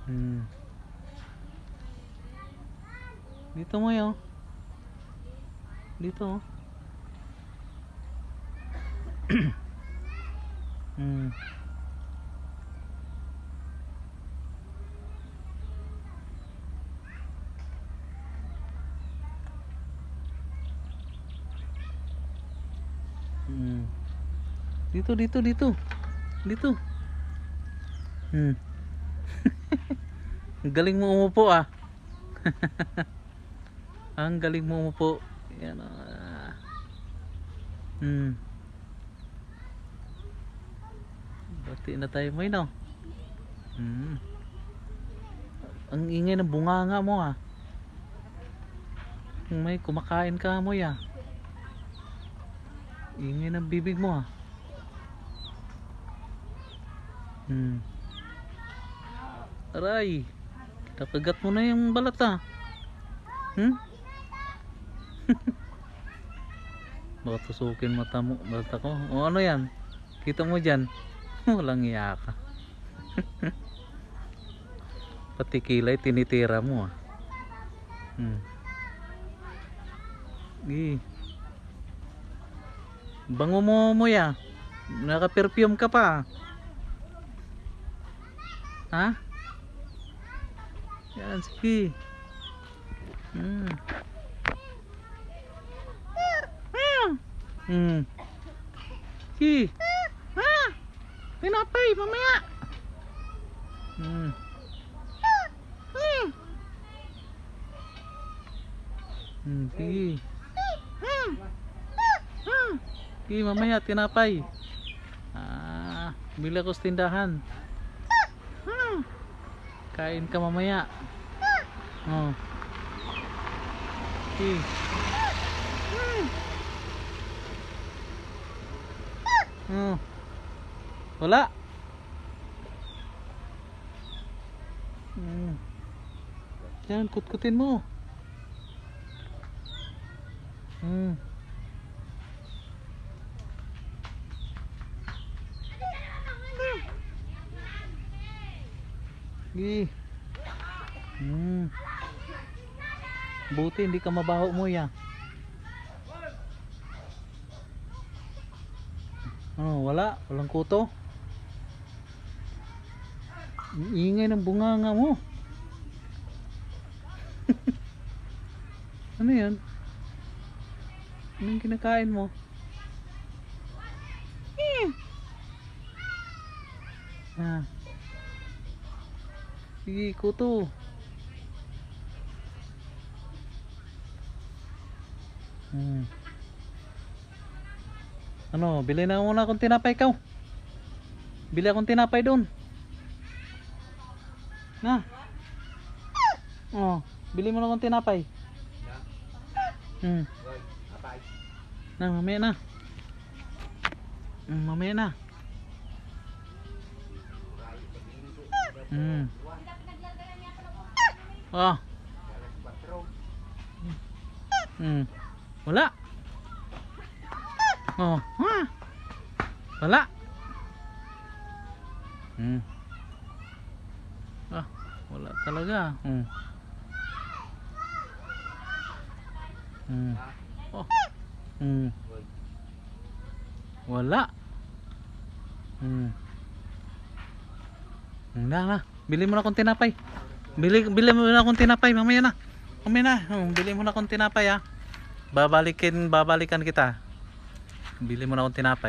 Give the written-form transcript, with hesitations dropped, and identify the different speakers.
Speaker 1: Hmm. Dito mo yun. Dito oh. Hmm. Hmm. Dito, dito, dito. Dito. Hmm. Ang galing mo umupo ah. Ang galing mo umupo. Yan ah. Hmm. Bati na tayo mo no. Hmm. Ang ingay ng bunganga mo ah. May kumakain ka mo ya. Ingay ng bibig mo ah. Hmm. Aray. Nakagat mo na yung balat ah. Hmm? Baka tusukin mata mo, mata ko. O ano yan? Kita mo dyan? Walang iya ka. Pati kilay tinitira mo ah. Hmm. Bango mo ya. Naka-perfume ka pa. Ha? Yan, sige. Hmm. Hmm. Sige. Ah! Tinapay, mamaya. Hmm. Hmm, sige. Sige, mamaya, tinapay. Ah, bili ako sa tindahan. Kain ka mamaya. Oh. Sige. Oh. Wala. Yan, kutkutin mo. Sige. Buti hindi ka mabaho mo ya. Oh, wala. Walang kuto. Ang ingay ng bunganga mo. Ano yan? Anong kinakain mo? Ah. Sige, kuto. Ano, bili na muna akong tinapay ikaw. Bili akong tinapay doon. Na. Oh, bili mo na akong tinapay. Na, mamaya na. Mamaya na. Oh. Wala. Oh, ha. Wala. Ah, wala talaga. Oh. Wala. Na. Bili mo na akong tinapay. Bili mo na akong tinapay mamaya na. Mamaya na. Bili mo na akong tinapay ah. Babalikan kita. Bili mo na akong tinapay.